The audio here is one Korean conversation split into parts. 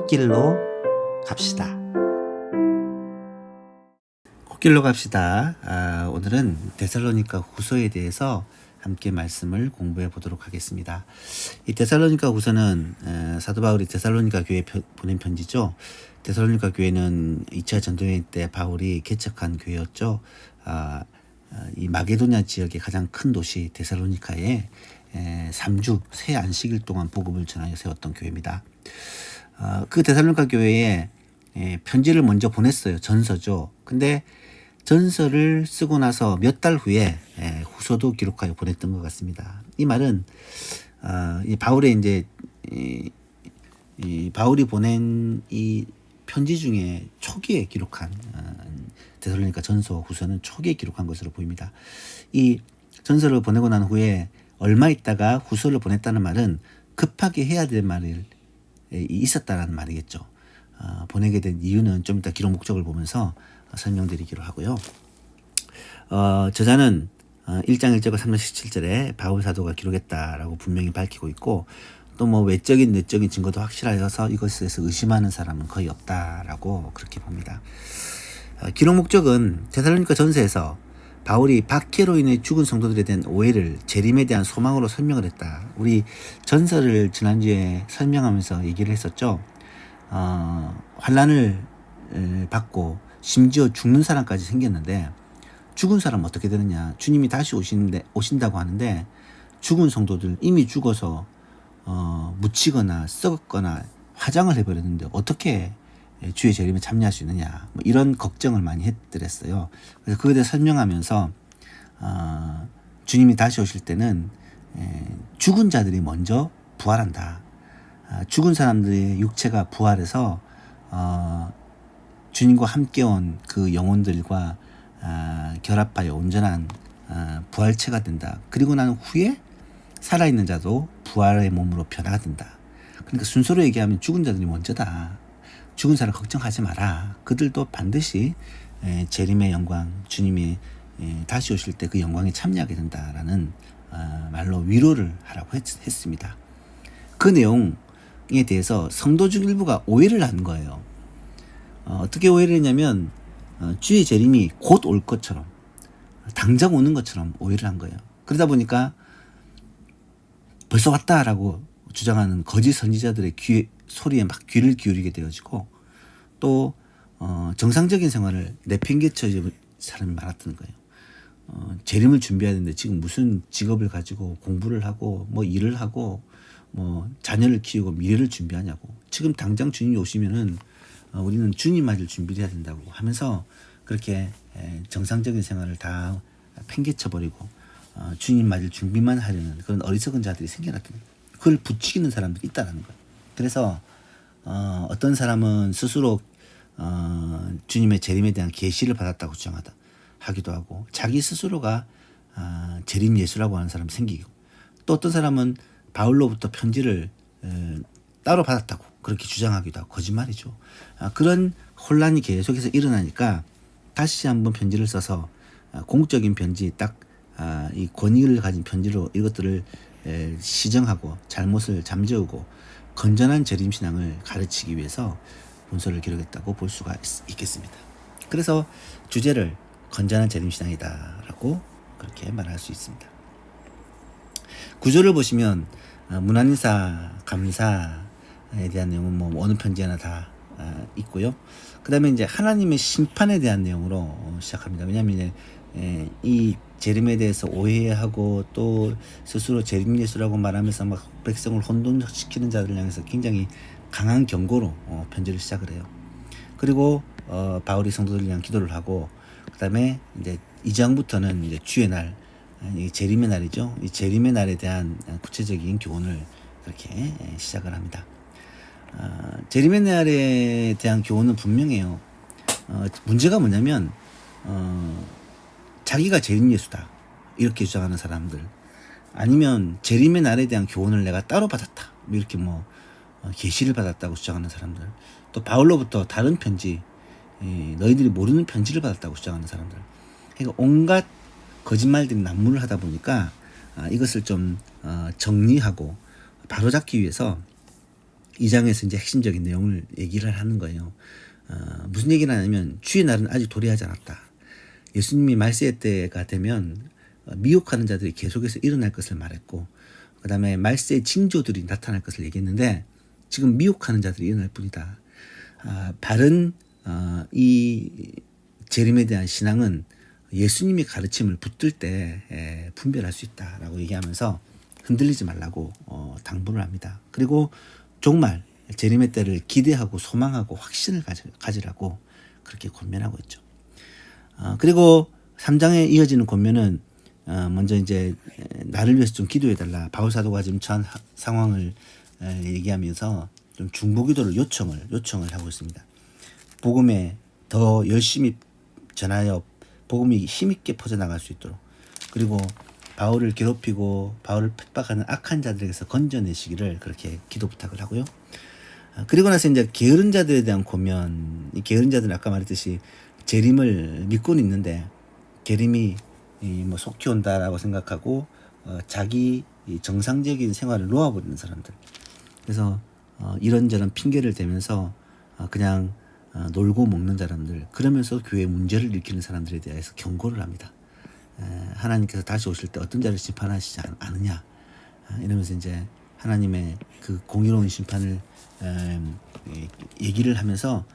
콧길로 갑시다. 콧길로 갑시다. 오늘은 데살로니가 후서에 대해서 함께 말씀을 공부해 보도록 하겠습니다. 이 데살로니가 후서는 사도 바울이 데살로니가 교회에 보낸 편지죠. 데살로니가 교회는 2차 전도여행 때 바울이 개척한 교회였죠. 이 마게도냐 지역의 가장 큰 도시 데살로니카에 3주 새 안식일 동안 복음을 전하여 세웠던 교회입니다. 그 데살로니가 교회에 편지를 먼저 보냈어요. 전서죠. 근데 전서를 쓰고 나서 몇 달 후에 후서도 기록하여 보냈던 것 같습니다. 이 말은 이 바울의 이제 이 바울이 보낸 이 편지 중에 초기에 기록한 데살로니가 전서 후서는 초기에 기록한 것으로 보입니다. 이 전서를 보내고 난 후에 얼마 있다가 후서를 보냈다는 말은 급하게 해야 될 말이 있었다라는 말이겠죠. 보내게 된 이유는 좀 이따 기록 목적을 보면서 설명드리기로 하고요. 저자는 1장 1절과 3장 17절에 바울 사도가 기록했다라고 분명히 밝히고 있고, 또 뭐 외적인 내적인 증거도 확실하여서 이것에 대해서 의심하는 사람은 거의 없다라고 그렇게 봅니다. 기록 목적은 데살로니가 전서에서 바울이 박해로 인해 죽은 성도들에 대한 오해를 재림에 대한 소망으로 설명을 했다. 우리 전서를 지난주에 설명하면서 얘기를 했었죠. 환난을 받고 심지어 죽는 사람까지 생겼는데, 죽은 사람은 어떻게 되느냐. 주님이 다시 오신다고 하는데 죽은 성도들 이미 죽어서 묻히거나 썩었거나 화장을 해버렸는데 어떻게 주의 재림에 참여할 수 있느냐, 뭐 이런 걱정을 많이 했더랬어요. 그래서 그에 대해 설명하면서 주님이 다시 오실 때는 죽은 자들이 먼저 부활한다. 죽은 사람들의 육체가 부활해서 주님과 함께 온 그 영혼들과 결합하여 온전한 부활체가 된다. 그리고 난 후에 살아있는 자도 부활의 몸으로 변화가 된다. 그러니까 순서로 얘기하면 죽은 자들이 먼저다. 죽은 사람 걱정하지 마라. 그들도 반드시 재림의 영광, 주님이 다시 오실 때 그 영광에 참여하게 된다라는 말로 위로를 하라고 했습니다. 그 내용에 대해서 성도 중 일부가 오해를 한 거예요. 어떻게 오해를 했냐면 주의 재림이 곧 올 것처럼, 당장 오는 것처럼 오해를 한 거예요. 그러다 보니까 벌써 왔다라고 주장하는 거짓 선지자들의 소리에 막 귀를 기울이게 되어지고, 또 정상적인 생활을 내팽개쳐 사람이 많았던 거예요. 재림을 준비해야 되는데 지금 무슨 직업을 가지고 공부를 하고 뭐 일을 하고 뭐 자녀를 키우고 미래를 준비하냐고. 지금 당장 주님이 오시면은 우리는 주님 맞을 준비를 해야 된다고 하면서 그렇게 정상적인 생활을 다 팽개쳐 버리고 주님 맞을 준비만 하려는 그런 어리석은 자들이 생겨났던 거예요. 그걸 부추기는 사람들이 있다는 거예요. 그래서 어떤 사람은 스스로 주님의 재림에 대한 계시를 받았다고 하기도 하고, 자기 스스로가 재림 예수라고 하는 사람이 생기고, 또 어떤 사람은 바울로부터 편지를 따로 받았다고 그렇게 주장하기도 하고, 거짓말이죠. 그런 혼란이 계속해서 일어나니까 다시 한번 편지를 써서 공적인 편지, 딱 이 권위를 가진 편지로 이것들을 시정하고 잘못을 잠재우고 건전한 재림신앙을 가르치기 위해서 본서를 기록했다고 볼 수가 있겠습니다. 그래서 주제를 건전한 재림신앙이다라고 그렇게 말할 수 있습니다. 구조를 보시면 문안인사, 감사에 대한 내용은 뭐 어느 편지 하나 다 있고요. 그 다음에 이제 하나님의 심판에 대한 내용으로 시작합니다. 왜냐하면 이제 이 재림에 대해서 오해하고 또 스스로 재림 예수라고 말하면서 막 백성을 혼돈시키는 자들을 향해서 굉장히 강한 경고로 편지를 시작을 해요. 그리고 바울이 성도들을 위한 기도를 하고, 그 다음에 이제 2장부터는 이제 주의 날, 이 재림의 날이죠. 이 재림의 날에 대한 구체적인 교훈을 그렇게 시작을 합니다. 재림의 날에 대한 교훈은 분명해요. 문제가 뭐냐면 자기가 재림 예수다 이렇게 주장하는 사람들, 아니면 재림의 날에 대한 교훈을 내가 따로 받았다 이렇게 뭐 계시를 받았다고 주장하는 사람들, 또 바울로부터 다른 편지, 너희들이 모르는 편지를 받았다고 주장하는 사람들, 그러니까 온갖 거짓말들이 난무를 하다 보니까 이것을 좀 정리하고 바로잡기 위해서 2장에서 이제 핵심적인 내용을 얘기를 하는 거예요. 무슨 얘기를 하냐면 주의 날은 아직 도래하지 않았다. 예수님이 말세 때가 되면 미혹하는 자들이 계속해서 일어날 것을 말했고, 그 다음에 말세의 징조들이 나타날 것을 얘기했는데 지금 미혹하는 자들이 일어날 뿐이다. 바른 이 재림에 대한 신앙은 예수님의 가르침을 붙들 때 분별할 수 있다라고 얘기하면서 흔들리지 말라고 당부를 합니다. 그리고 종말 재림의 때를 기대하고 소망하고 확신을 가지라고 그렇게 권면하고 있죠. 그리고 3장에 이어지는 권면은 먼저 이제 나를 위해서 좀 기도해달라. 바울 사도가 지금 처한 상황을 얘기하면서 좀 중보기도를 요청을 하고 있습니다. 복음에 더 열심히 전하여 복음이 힘있게 퍼져나갈 수 있도록, 그리고 바울을 괴롭히고 바울을 핍박하는 악한 자들에게서 건져내시기를 그렇게 기도 부탁을 하고요. 그리고 나서 이제 게으른 자들에 대한 권면, 이 게으른 자들은 아까 말했듯이 재림을 믿고는 있는데 재림이 뭐 속히 온다라고 생각하고 자기 정상적인 생활을 놓아버리는 사람들. 그래서 이런저런 핑계를 대면서 그냥 놀고 먹는 사람들, 그러면서 교회에 문제를 일으키는 사람들에 대해서 경고를 합니다. 하나님께서 다시 오실 때 어떤 자를 심판하시지 않으냐, 이러면서 이제 하나님의 그 공의로운 심판을 얘기를 하면서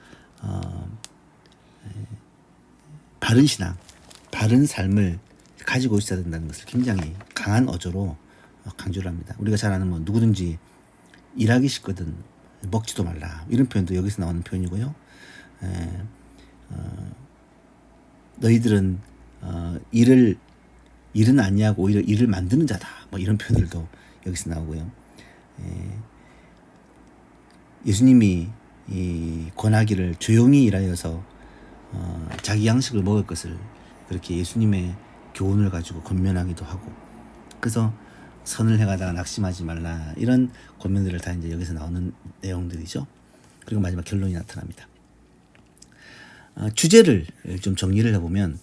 바른 신앙, 바른 삶을 가지고 있어야 된다는 것을 굉장히 강한 어조로 강조를 합니다. 우리가 잘 아는 뭐 누구든지 일하기 싫거든 먹지도 말라, 이런 표현도 여기서 나오는 표현이고요. 너희들은 일은 아니하고 오히려 일을 만드는 자다, 뭐 이런 표현들도 여기서 나오고요. 예수님이 권하기를 조용히 일하여서 자기 양식을 먹을 것을 그렇게 예수님의 교훈을 가지고 권면하기도 하고, 그래서 선을 행하다가 낙심하지 말라, 이런 권면들을 다 이제 여기서 나오는 내용들이죠. 그리고 마지막 결론이 나타납니다. 주제를 좀 정리를 해보면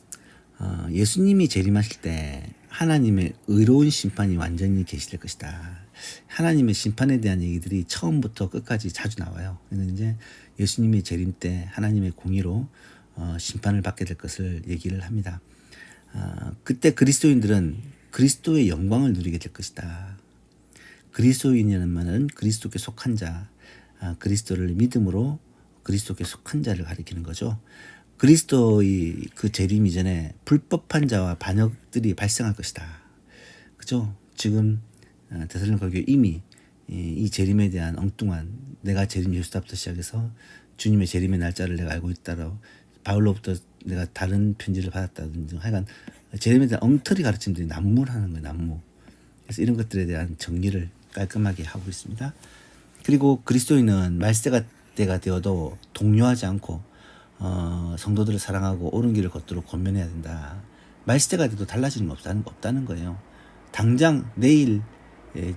예수님이 재림하실 때 하나님의 의로운 심판이 완전히 계시될 것이다. 하나님의 심판에 대한 얘기들이 처음부터 끝까지 자주 나와요. 그래서 이제 예수님이 재림 때 하나님의 공의로 심판을 받게 될 것을 얘기를 합니다. 그때 그리스도인들은 그리스도의 영광을 누리게 될 것이다. 그리스도인이라는 말은 그리스도께 속한 자, 그리스도를 믿음으로 그리스도께 속한 자를 가리키는 거죠. 그리스도의 그 재림 이전에 불법한 자와 반역들이 발생할 것이다. 그죠? 지금 데살로니가 교회 이미 이 재림에 대한 엉뚱한, 내가 재림 예수답부터 시작해서 주님의 재림의 날짜를 내가 알고 있다라고, 바울로부터 내가 다른 편지를 받았다든지, 하여간 재림에 대한 엉터리 가르침들이 난무하는 거예요. 난무. 그래서 이런 것들에 대한 정리를 깔끔하게 하고 있습니다. 그리고 그리스도인은 말세가 때가 되어도 동요하지 않고 성도들을 사랑하고 옳은 길을 걷도록 권면해야 된다. 말세가 돼도 달라지는 거 없다는 거예요. 당장 내일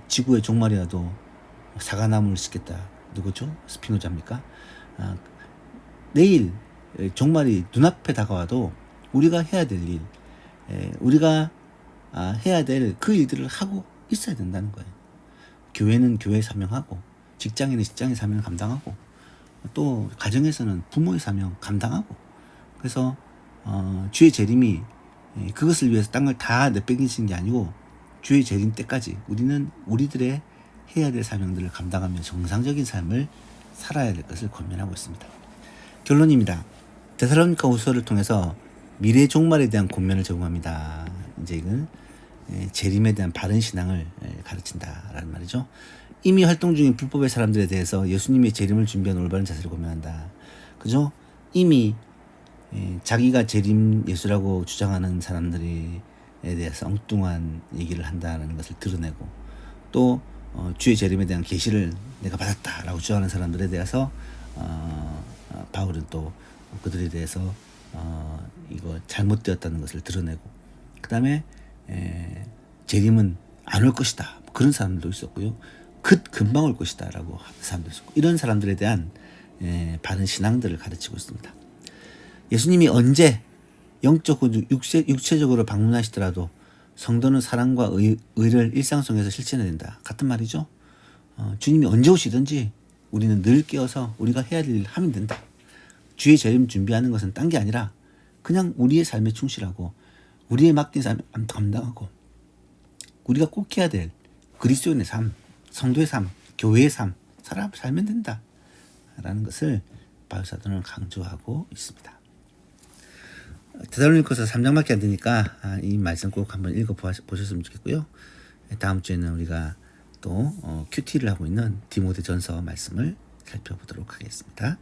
지구의 종말이라도 사과나무를 심겠다. 누구죠? 스피노자입니까? 내일 종말이 눈앞에 다가와도 우리가 해야 될 일, 우리가 해야 될 그 일들을 하고 있어야 된다는 거예요. 교회는 교회 사명하고, 직장인은 직장의 사명을 감당하고, 또 가정에서는 부모의 사명 감당하고, 그래서 주의 재림이 그것을 위해서 딴 걸 다 내빼기시는 게 아니고 주의 재림 때까지 우리는 우리들의 해야 될 사명들을 감당하며 정상적인 삶을 살아야 될 것을 권면하고 있습니다. 결론입니다. 데살로니가 후서를 통해서 미래 종말에 대한 권면을 제공합니다. 이제 이건 재림에 대한 바른 신앙을 가르친다라는 말이죠. 이미 활동 중인 불법의 사람들에 대해서 예수님의 재림을 준비한 올바른 자세를 권면한다. 그죠? 이미 자기가 재림 예수라고 주장하는 사람들에 대해서 엉뚱한 얘기를 한다는 것을 드러내고, 또 주의 재림에 대한 계시를 내가 받았다라고 주장하는 사람들에 대해서 바울은 또 그들에 대해서 이거 잘못되었다는 것을 드러내고, 그 다음에 재림은 안 올 것이다, 그런 사람들도 있었고요. 금방 올 것이다 라고 하는 사람도 있었고, 이런 사람들에 대한 바른 신앙들을 가르치고 있습니다. 예수님이 언제 영적으로 육체적으로 방문하시더라도 성도는 사랑과 의를 일상 속에서 실천해야 된다, 같은 말이죠. 주님이 언제 오시든지 우리는 늘 깨어서 우리가 해야 될 일을 하면 된다. 주의 재림 준비하는 것은 딴 게 아니라 그냥 우리의 삶에 충실하고 우리의 맡긴 삶을 감당하고 우리가 꼭 해야 될 그리스도인의 삶, 성도의 삶, 교회의 삶 살면 된다 라는 것을 바울 사도는 강조하고 있습니다. 데살로니가서 3장밖에 안 되니까 이 말씀 꼭 한번 읽어보셨으면 좋겠고요. 다음 주에는 우리가 또 큐티를 하고 있는 디모데전서 말씀을 살펴보도록 하겠습니다.